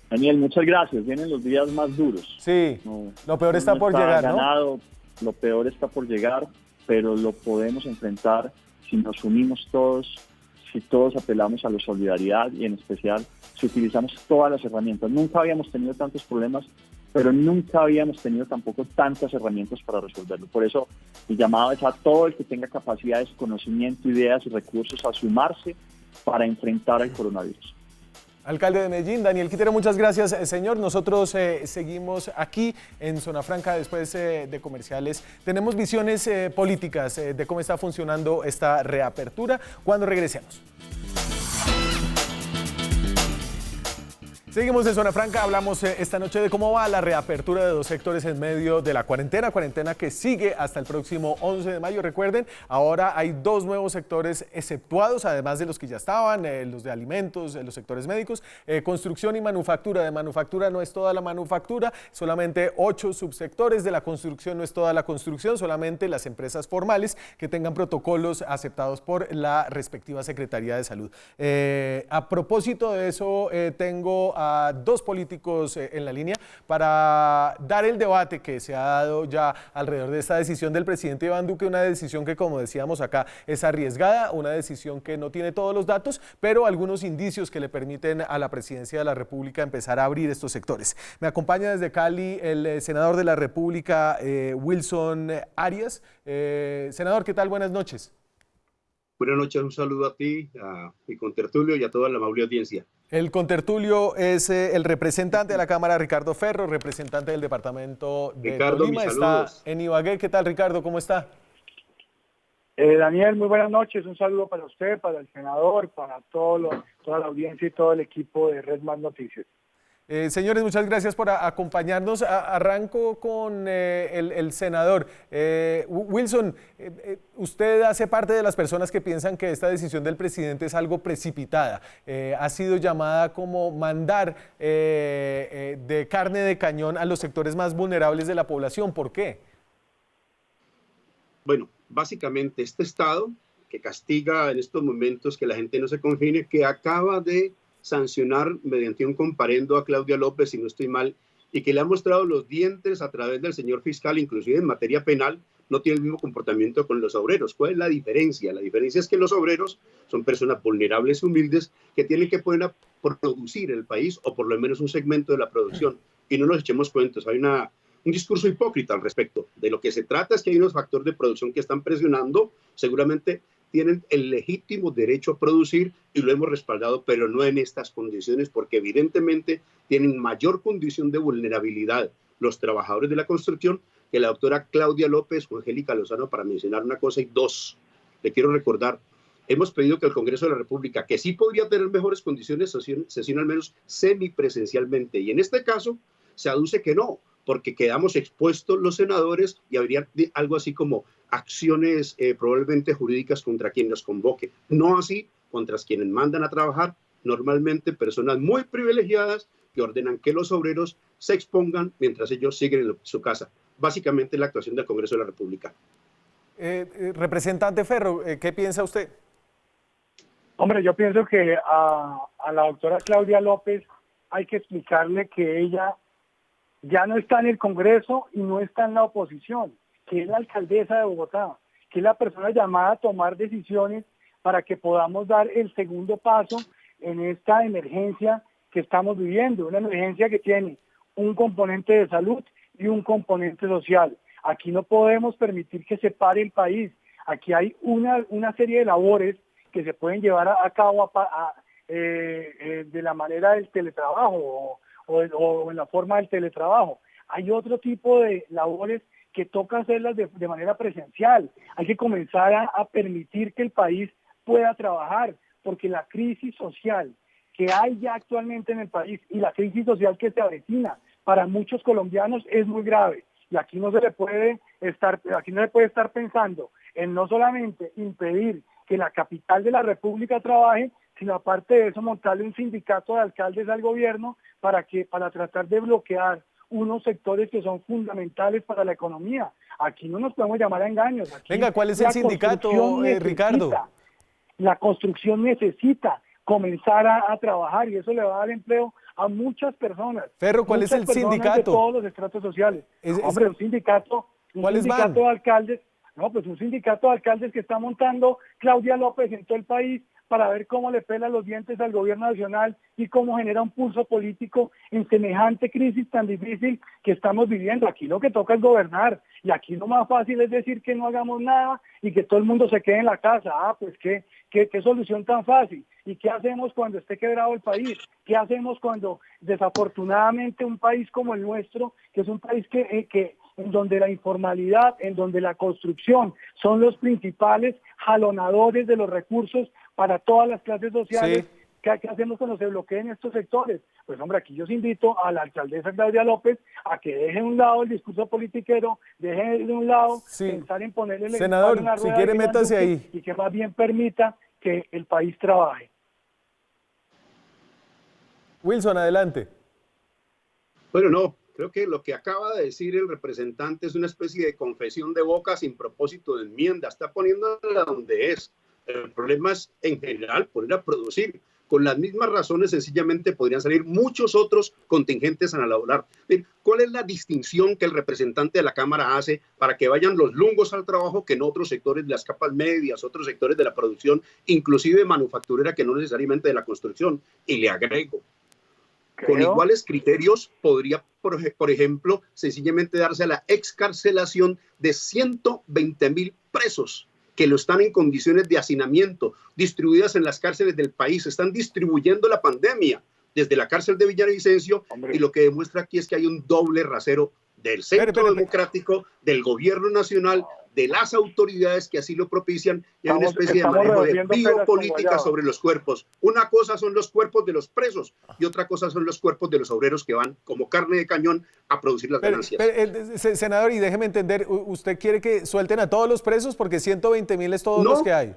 Daniel, muchas gracias. Vienen los días más duros. Sí, lo peor está por llegar, ganado, ¿no? Lo peor está por llegar, pero lo podemos enfrentar si nos unimos todos, si todos apelamos a la solidaridad y en especial si utilizamos todas las herramientas. Nunca habíamos tenido tantos problemas, pero nunca habíamos tenido tampoco tantas herramientas para resolverlo. Por eso mi llamado es a todo el que tenga capacidades, conocimiento, ideas y recursos a sumarse para enfrentar al coronavirus. Alcalde de Medellín, Daniel Quintero, muchas gracias, señor. Nosotros seguimos aquí en Zona Franca después de comerciales. Tenemos visiones políticas de cómo está funcionando esta reapertura cuando regresemos. Seguimos en Zona Franca, hablamos esta noche de cómo va la reapertura de 2 sectores en medio de la cuarentena que sigue hasta el próximo 11 de mayo. Recuerden, ahora hay 2 nuevos sectores exceptuados, además de los que ya estaban, los de alimentos, los sectores médicos, construcción y manufactura. De manufactura no es toda la manufactura, solamente 8 subsectores. De la construcción no es toda la construcción, solamente las empresas formales que tengan protocolos aceptados por la respectiva Secretaría de Salud. A propósito de eso, tengo a 2 políticos en la línea para dar el debate que se ha dado ya alrededor de esta decisión del presidente Iván Duque, una decisión que, como decíamos acá, es arriesgada, una decisión que no tiene todos los datos, pero algunos indicios que le permiten a la presidencia de la República empezar a abrir estos sectores. Me acompaña desde Cali el senador de la República, Wilson Arias. Senador, ¿qué tal? Buenas noches. Buenas noches, un saludo a ti, a mi contertulio y a toda la amable audiencia. El contertulio es el representante de la Cámara, Ricardo Ferro, representante del departamento de Tolima. Está en Ibagué. ¿Qué tal, Ricardo? ¿Cómo está? Daniel, muy buenas noches. Un saludo para usted, para el senador, para toda la audiencia y todo el equipo de Red Más Noticias. Señores, muchas gracias por acompañarnos. Arranco con el senador. Wilson, usted hace parte de las personas que piensan que esta decisión del presidente es algo precipitada. Ha sido llamada como mandar de carne de cañón a los sectores más vulnerables de la población. ¿Por qué? Bueno, básicamente este Estado que castiga en estos momentos que la gente no se confine, que acaba de sancionar mediante un comparendo a Claudia López, si no estoy mal, y que le ha mostrado los dientes a través del señor fiscal, inclusive en materia penal, no tiene el mismo comportamiento con los obreros. ¿Cuál es la diferencia? La diferencia es que los obreros son personas vulnerables, humildes, que tienen que poder producir el país, o por lo menos un segmento de la producción, y no nos echemos cuentos. Hay un discurso hipócrita al respecto. De lo que se trata es que hay unos factores de producción que están presionando, seguramente tienen el legítimo derecho a producir y lo hemos respaldado, pero no en estas condiciones, porque evidentemente tienen mayor condición de vulnerabilidad los trabajadores de la construcción que la doctora Claudia López o Angélica Lozano, para mencionar una cosa y dos. Le quiero recordar, hemos pedido que el Congreso de la República, que sí podría tener mejores condiciones, sesione al menos semipresencialmente, y en este caso se aduce que no, porque quedamos expuestos los senadores y habría algo así como acciones probablemente jurídicas contra quien nos convoque. No así contra quienes mandan a trabajar, normalmente personas muy privilegiadas que ordenan que los obreros se expongan mientras ellos siguen en su casa. Básicamente la actuación del Congreso de la República. Representante Ferro, ¿qué piensa usted? Hombre, yo pienso que a la doctora Claudia López hay que explicarle que ella ya no está en el Congreso y no está en la oposición, que es la alcaldesa de Bogotá, que es la persona llamada a tomar decisiones para que podamos dar el segundo paso en esta emergencia que estamos viviendo, una emergencia que tiene un componente de salud y un componente social. Aquí no podemos permitir que se pare el país. Aquí hay una serie de labores que se pueden llevar a cabo de la manera del teletrabajo o en la forma del teletrabajo. Hay otro tipo de labores que toca hacerlas de manera presencial. Hay que comenzar a permitir que el país pueda trabajar, porque la crisis social que hay ya actualmente en el país y la crisis social que se avecina para muchos colombianos es muy grave. Y aquí no se le puede estar pensando en no solamente impedir que la capital de la República trabaje, sino aparte de eso montarle un sindicato de alcaldes al gobierno para tratar de bloquear unos sectores que son fundamentales para la economía. Aquí no nos podemos llamar a engaños. Aquí Venga, ¿cuál es el sindicato, Ricardo? La construcción necesita comenzar a trabajar y eso le va a dar empleo a muchas personas. Ferro, ¿cuál es el sindicato? De todos los estratos sociales. Hombre, un sindicato de alcaldes, pues un sindicato de alcaldes que está montando Claudia López en todo el país para ver cómo le pela los dientes al gobierno nacional y cómo genera un pulso político en semejante crisis tan difícil que estamos viviendo. Aquí lo que toca es gobernar y aquí lo más fácil es decir que no hagamos nada y que todo el mundo se quede en la casa. Pues qué solución tan fácil. ¿Y qué hacemos cuando esté quebrado el país? ¿Qué hacemos cuando desafortunadamente un país como el nuestro, que es un país que en donde la informalidad, en donde la construcción son los principales jalonadores de los recursos para todas las clases sociales? Sí. ¿Qué hacemos cuando se bloqueen estos sectores? Pues hombre, aquí yo os invito a la alcaldesa Claudia López a que deje de un lado el discurso politiquero, deje de un lado pensar en ponerle senador, una rueda si quiere métase ahí y que más bien permita que el país trabaje. Wilson, adelante. Bueno, no, creo que lo que acaba de decir el representante es una especie de confesión de boca sin propósito de enmienda. Está poniéndola donde es. El problema es, en general, poner a producir. Con las mismas razones, sencillamente, podrían salir muchos otros contingentes a elaborar. ¿Cuál es la distinción que el representante de la Cámara hace para que vayan los lungos al trabajo que en otros sectores de las capas medias, otros sectores de la producción, inclusive manufacturera, que no necesariamente de la construcción? Y le agrego, con iguales criterios podría, por ejemplo, sencillamente darse a la excarcelación de 120.000 presos que lo están en condiciones de hacinamiento, distribuidas en las cárceles del país. Están distribuyendo la pandemia desde la cárcel de Villavicencio. Hombre. Y lo que demuestra aquí es que hay un doble rasero del centro democrático, del gobierno nacional, de las autoridades que así lo propician, y hay una especie de manejo de biopolítica sobre los cuerpos. Una cosa son los cuerpos de los presos y otra cosa son los cuerpos de los obreros que van como carne de cañón a producir las ganancias. Senador, y déjeme entender, ¿usted quiere que suelten a todos los presos? Porque 120.000 es todos los que hay.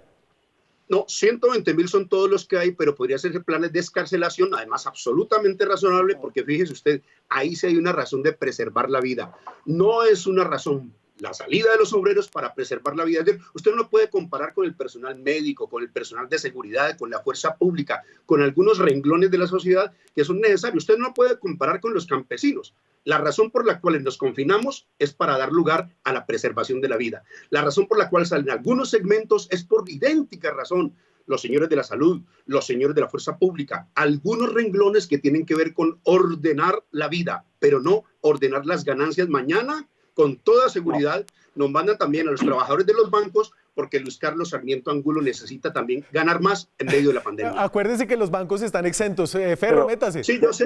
No, 120.000 son todos los que hay, pero podría ser planes de excarcelación, además absolutamente razonable, porque fíjese usted, ahí sí hay una razón de preservar la vida. No es una razón la salida de los obreros para preservar la vida. Usted no lo puede comparar con el personal médico, con el personal de seguridad, con la fuerza pública, con algunos renglones de la sociedad que son necesarios. Usted no lo puede comparar con los campesinos. La razón por la cual nos confinamos es para dar lugar a la preservación de la vida. La razón por la cual salen algunos segmentos es por idéntica razón. Los señores de la salud, los señores de la fuerza pública, algunos renglones que tienen que ver con ordenar la vida, pero no ordenar las ganancias mañana. Con toda seguridad nos mandan también a los trabajadores de los bancos, porque Luis Carlos Sarmiento Angulo necesita también ganar más en medio de la pandemia. Acuérdese que los bancos están exentos. Ferro, métase. Sí, yo sé.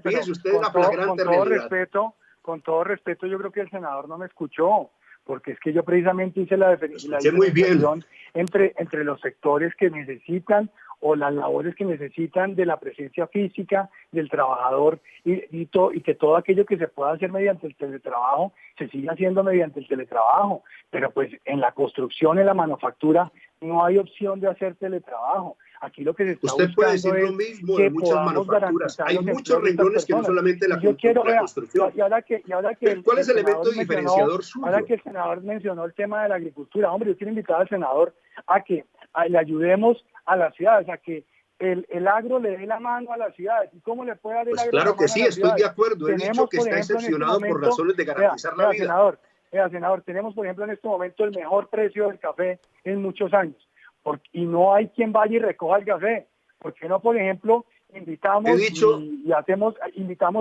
Fíjese usted la flagrante realidad. Con todo respeto, yo creo que el senador no me escuchó, porque es que yo precisamente hice la diferenciación entre los sectores que necesitan o las labores que necesitan de la presencia física del trabajador y que todo aquello que se pueda hacer mediante el teletrabajo se siga haciendo mediante el teletrabajo. Pero pues en la construcción, en la manufactura, no hay opción de hacer teletrabajo. Aquí lo que se está Usted puede decir lo mismo de muchas manufacturas. Hay muchos renglones que no solamente la construcción. ¿Cuál es el elemento diferenciador suyo? Ahora que el senador mencionó el tema de la agricultura, hombre, yo quiero invitar al senador a que le ayudemos a las ciudades, a que el agro le dé la mano a las ciudades. ¿Y cómo le puede dar el agro claro que sí, estoy de acuerdo. He dicho que está excepcionado por razones de garantizar la vida. Senador, tenemos, por ejemplo, en este momento el mejor precio del café en muchos años. Y no hay quien vaya y recoja el café. ¿Por qué no, por ejemplo, invitamos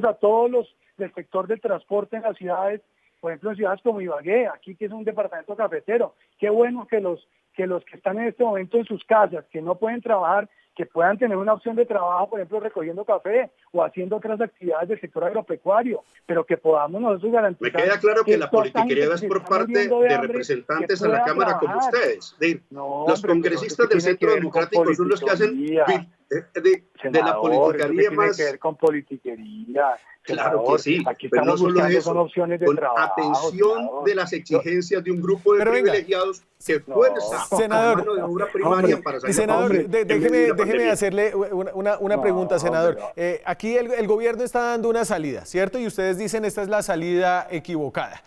a todos los del sector del transporte en las ciudades, por ejemplo, en ciudades como Ibagué, aquí que es un departamento cafetero? Qué bueno que los que están en este momento en sus casas, que no pueden trabajar, que puedan tener una opción de trabajo, por ejemplo, recogiendo café o haciendo otras actividades del sector agropecuario, pero que podamos nosotros garantizar. Me queda claro que la politiquería es por parte de hambre, representantes en la Cámara como ustedes. No, los hombre, congresistas del Centro Democrático son los que hacen de la politiquería más... Tiene que ver con politiquería. Claro que sí, Aquí pero no estamos solo buscando eso, son opciones de con trabajo. atención de las exigencias de un grupo de Pero venga, privilegiados que fuerza senador, a mano de obra primaria para salir senador, déjeme hacerle una pregunta, senador. Hombre, Aquí el gobierno está dando una salida, ¿cierto? Y ustedes dicen esta es la salida equivocada.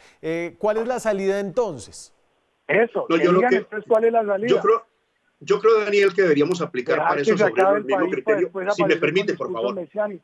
¿Cuál es la salida entonces? Eso, no, entonces cuál es la salida. Yo creo, Daniel, que deberíamos aplicar para esos obreros el mismo criterio. Si me permite, por favor.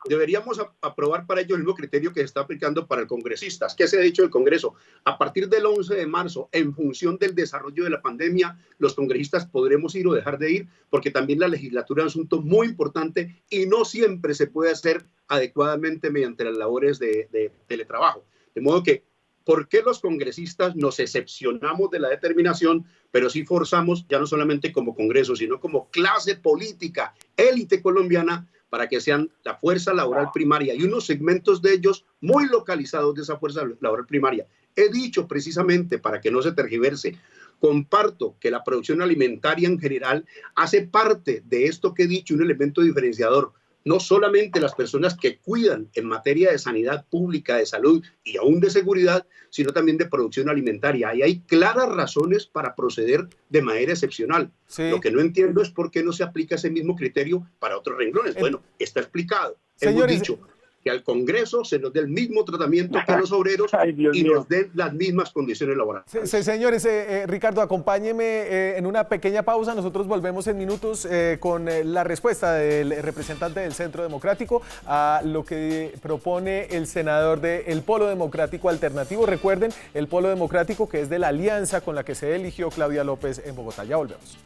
Deberíamos aprobar para ellos el mismo criterio que se está aplicando para el congresistas. ¿Qué se ha dicho del Congreso? A partir del 11 de marzo, en función del desarrollo de la pandemia, los congresistas podremos ir o dejar de ir, porque también la legislatura es un asunto muy importante y no siempre se puede hacer adecuadamente mediante las labores de teletrabajo. De modo que, ¿por qué los congresistas nos excepcionamos de la determinación, pero sí forzamos, ya no solamente como Congreso, sino como clase política, élite colombiana, para que sean la fuerza laboral primaria y unos segmentos de ellos muy localizados de esa fuerza laboral primaria? He dicho precisamente, para que no se tergiverse, comparto que la producción alimentaria en general hace parte de esto que he dicho, un elemento diferenciador. No solamente las personas que cuidan en materia de sanidad pública, de salud y aún de seguridad, sino también de producción alimentaria. Y hay claras razones para proceder de manera excepcional. Sí. Lo que no entiendo es por qué no se aplica ese mismo criterio para otros renglones. Bueno, está explicado. Señores, hemos dicho que al Congreso se nos dé el mismo tratamiento que a los obreros y nos den las mismas condiciones laborales. Señores, Ricardo, acompáñeme en una pequeña pausa. Nosotros volvemos en minutos con la respuesta del representante del Centro Democrático a lo que propone el senador del Polo Democrático Alternativo. Recuerden, el Polo Democrático, que es de la alianza con la que se eligió Claudia López en Bogotá. Ya volvemos.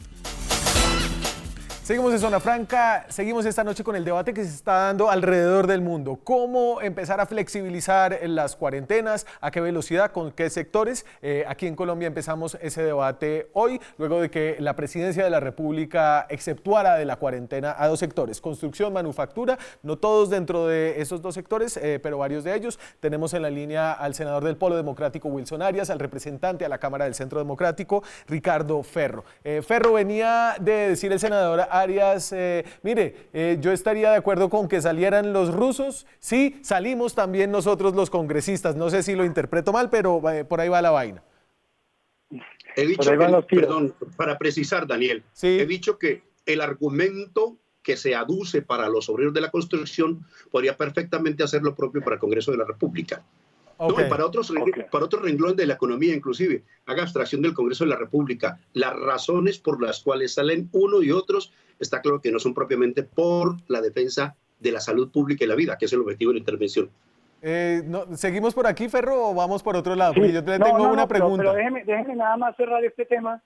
Seguimos en Zona Franca, seguimos esta noche con el debate que se está dando alrededor del mundo. ¿Cómo empezar a flexibilizar las cuarentenas? ¿A qué velocidad? ¿Con qué sectores? Aquí en Colombia empezamos ese debate hoy, luego de que la Presidencia de la República exceptuara de la cuarentena a dos sectores, construcción, manufactura, no todos dentro de esos dos sectores, pero varios de ellos. Tenemos en la línea al senador del Polo Democrático, Wilson Arias, al representante a la Cámara del Centro Democrático, Ricardo Ferro. Ferro, venía de decir el senador Arias, yo estaría de acuerdo con que salieran los rusos, sí, salimos también nosotros los congresistas, no sé si lo interpreto mal, pero por ahí va la vaina. He dicho perdón, para precisar, Daniel, sí. He dicho que el argumento que se aduce para los obreros de la construcción podría perfectamente hacer lo propio para el Congreso de la República. Okay. No, y para otros renglones de la economía, inclusive, haga abstracción del Congreso de la República. Las razones por las cuales salen uno y otros, está claro que no son propiamente por la defensa de la salud pública y la vida, que es el objetivo de la intervención. ¿Seguimos por aquí, Ferro, o vamos por otro lado? Porque yo tengo una pregunta. Pero déjeme nada más cerrar este tema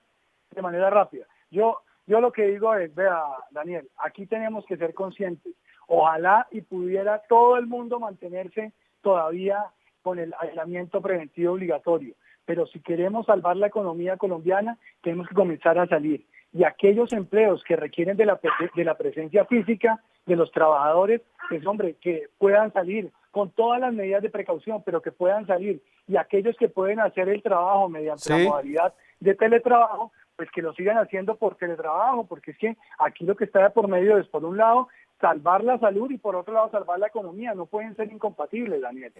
de manera rápida. Yo lo que digo es, vea, Daniel, aquí tenemos que ser conscientes. Ojalá y pudiera todo el mundo mantenerse todavía con el aislamiento preventivo obligatorio. Pero si queremos salvar la economía colombiana, tenemos que comenzar a salir. Y aquellos empleos que requieren de la presencia física de los trabajadores, pues hombre, que puedan salir con todas las medidas de precaución, pero que puedan salir. Y aquellos que pueden hacer el trabajo mediante la modalidad de teletrabajo, pues que lo sigan haciendo por teletrabajo, porque es que aquí lo que está de por medio es, por un lado, salvar la salud y por otro lado salvar la economía. No pueden ser incompatibles, Daniel.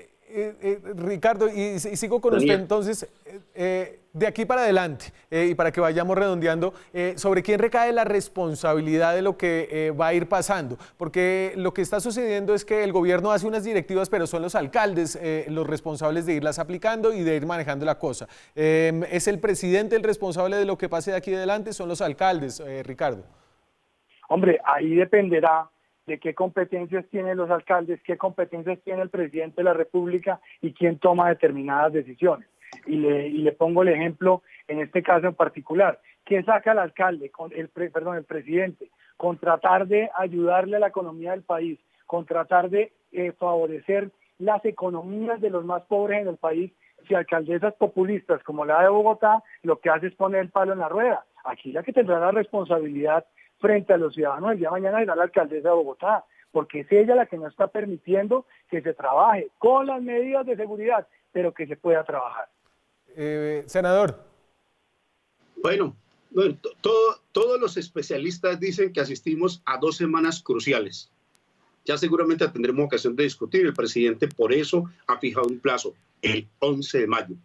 Ricardo, y sigo con Daniel. Usted entonces, de aquí para adelante, y para que vayamos redondeando, ¿sobre quién recae la responsabilidad de lo que va a ir pasando? Porque lo que está sucediendo es que el gobierno hace unas directivas, pero son los alcaldes los responsables de irlas aplicando y de ir manejando la cosa. ¿Es el presidente el responsable de lo que pase de aquí adelante? ¿Son los alcaldes, Ricardo? Hombre, ahí dependerá de qué competencias tienen los alcaldes, qué competencias tiene el presidente de la República y quién toma determinadas decisiones. Y le pongo el ejemplo en este caso en particular. ¿Qué saca el alcalde, el presidente? Con tratar de ayudarle a la economía del país, con tratar de favorecer las economías de los más pobres en el país. Si alcaldesas populistas como la de Bogotá, lo que hace es poner el palo en la rueda. Aquí la que tendrá la responsabilidad frente a los ciudadanos. El día de mañana será la alcaldesa de Bogotá, porque es ella la que no está permitiendo que se trabaje con las medidas de seguridad, pero que se pueda trabajar. Senador. Bueno, todos los especialistas dicen que asistimos a 2 semanas cruciales. Ya seguramente tendremos ocasión de discutir. El presidente por eso ha fijado un plazo, el 11 de mayo.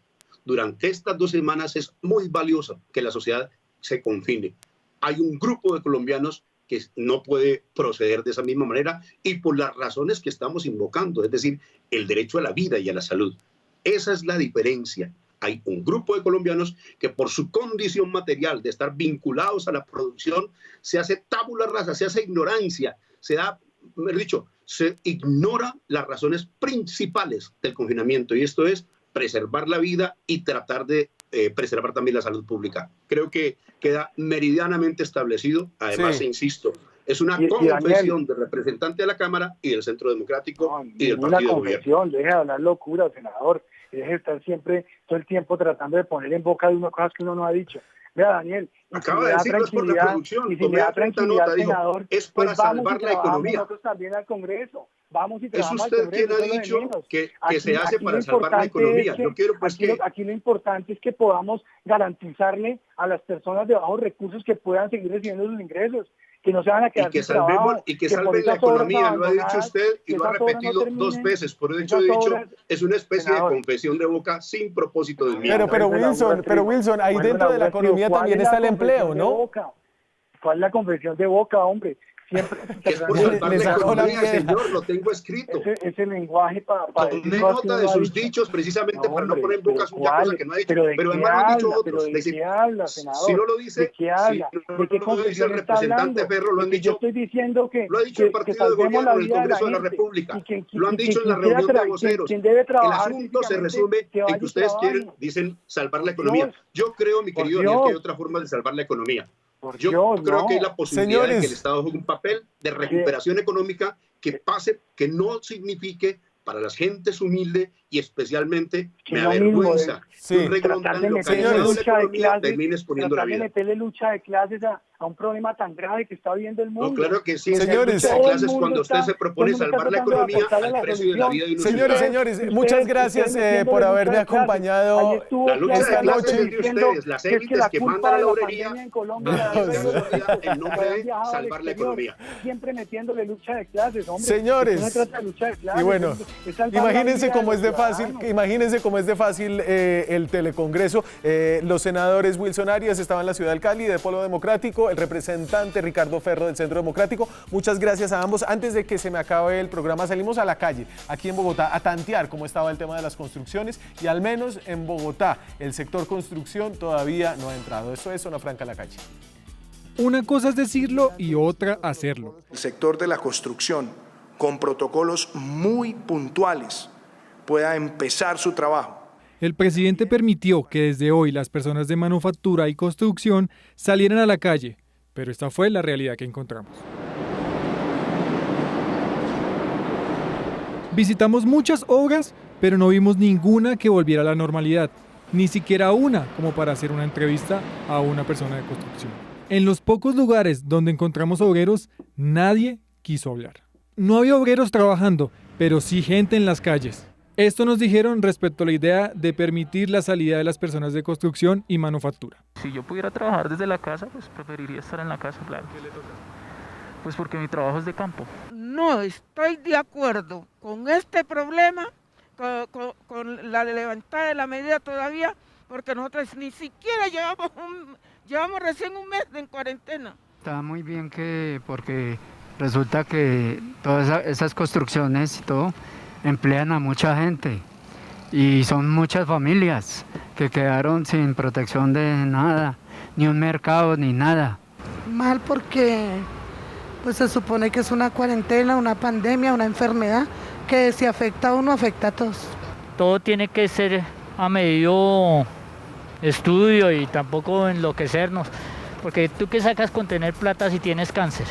Durante estas 2 semanas es muy valioso que la sociedad se confine. Hay un grupo de colombianos que no puede proceder de esa misma manera y por las razones que estamos invocando, es decir, el derecho a la vida y a la salud. Esa es la diferencia. Hay un grupo de colombianos que por su condición material de estar vinculados a la producción se hace tabula rasa, se hace ignorancia, se ignora las razones principales del confinamiento y esto es preservar la vida y tratar de preservar también la salud pública. Creo que queda meridianamente establecido. Además, insisto, es una confesión del representante de la Cámara y del Centro Democrático y del Partido de Gobierno. Deje de hablar locura, senador. Deje de estar siempre, todo el tiempo tratando de poner en boca de uno cosas que uno no ha dicho. Vea, Daniel, acaba de decirlo por reproducción, y si me da tranquilidad, senador, es para salvar la economía. Nosotros también al Congreso. Vamos y trabajamos al Congreso. Es usted quien ha dicho que se hace para salvar la economía. Yo quiero pues aquí lo importante es que podamos garantizarle a las personas de bajos recursos que puedan seguir recibiendo sus ingresos, que no se van a quedar sin trabajo. Y que salven la economía, lo ha dicho usted y lo ha repetido 2 veces. Por eso he dicho, es una especie de confesión de boca sin propósito de miedo. Pero Wilson, ahí dentro de la economía también está el empleo, ¿no? ¿Cuál es la confesión de boca, hombre? Siempre es por salvar la economía, señor, lo tengo escrito. Ese lenguaje para tomé nota de sus dichos precisamente para no poner en boca suya cosas que no ha dicho, pero además lo han dicho otros. ¿De qué habla, senador? Si no lo dice, si no lo dice el representante Ferro, lo han dicho. Yo estoy diciendo que lo ha dicho el partido de gobierno en el Congreso de la República, lo han dicho en la reunión de voceros. El asunto se resume en que ustedes dicen salvar la economía. Yo creo, mi querido Daniel, que hay otra forma de salvar la economía. Yo creo que hay la posibilidad de que el Estado juegue un papel de recuperación económica que no signifique para las gentes humildes y especialmente me avergüenza que un renglón tan localizado de la economía termine exponiendo la vida. Meterle lucha de clases a un problema tan grave que está viviendo el mundo. No, claro que sí, señores. Lucha de clases cuando usted se propone salvar la economía al precio de la vida de unos ciudadanos. Señores, muchas gracias por haberme acompañado la lucha de clases es de ustedes, las élites que mandan a la obrería en nombre de salvar la economía. Siempre metiéndole lucha de clases, hombre. Señores, no se trata de lucha de clases, y bueno, imagínense cómo es de fácil el telecongreso. Los senadores Wilson Arias estaban en la ciudad del Cali, de Polo Democrático, el representante Ricardo Ferro del Centro Democrático. Muchas gracias a ambos. Antes de que se me acabe el programa, salimos a la calle, aquí en Bogotá, a tantear cómo estaba el tema de las construcciones y al menos en Bogotá, el sector construcción todavía no ha entrado. Eso es Zona Franca a la calle. Una cosa es decirlo y otra hacerlo. El sector de la construcción, con protocolos muy puntuales, pueda empezar su trabajo. El presidente permitió que desde hoy las personas de manufactura y construcción salieran a la calle, pero esta fue la realidad que encontramos. Visitamos muchas obras, pero no vimos ninguna que volviera a la normalidad, ni siquiera una como para hacer una entrevista a una persona de construcción. En los pocos lugares donde encontramos obreros, nadie quiso hablar. No había obreros trabajando, pero sí gente en las calles. Esto nos dijeron respecto a la idea de permitir la salida de las personas de construcción y manufactura. Si yo pudiera trabajar desde la casa, pues preferiría estar en la casa, claro. ¿Qué le toca? Pues porque mi trabajo es de campo. No estoy de acuerdo con este problema, con la levantada de la medida todavía, porque nosotros ni siquiera llevamos recién un mes en cuarentena. Está muy bien porque resulta que todas esas construcciones y todo emplean a mucha gente y son muchas familias que quedaron sin protección de nada, ni un mercado ni nada. Mal porque pues se supone que es una cuarentena, una pandemia, una enfermedad que si afecta a uno afecta a todos. Todo tiene que ser a medio estudio y tampoco enloquecernos, porque tú qué sacas con tener plata si tienes cáncer.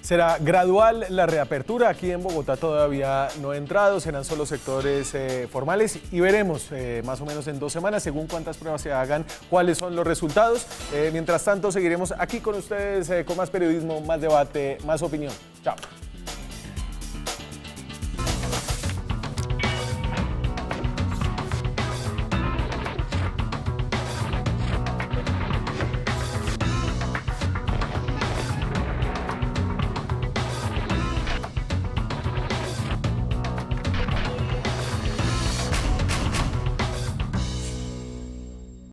Será gradual la reapertura. Aquí en Bogotá todavía no ha entrado, serán solo sectores formales y veremos más o menos en 2 semanas, según cuántas pruebas se hagan, cuáles son los resultados. Mientras tanto, seguiremos aquí con ustedes con más periodismo, más debate, más opinión. Chao.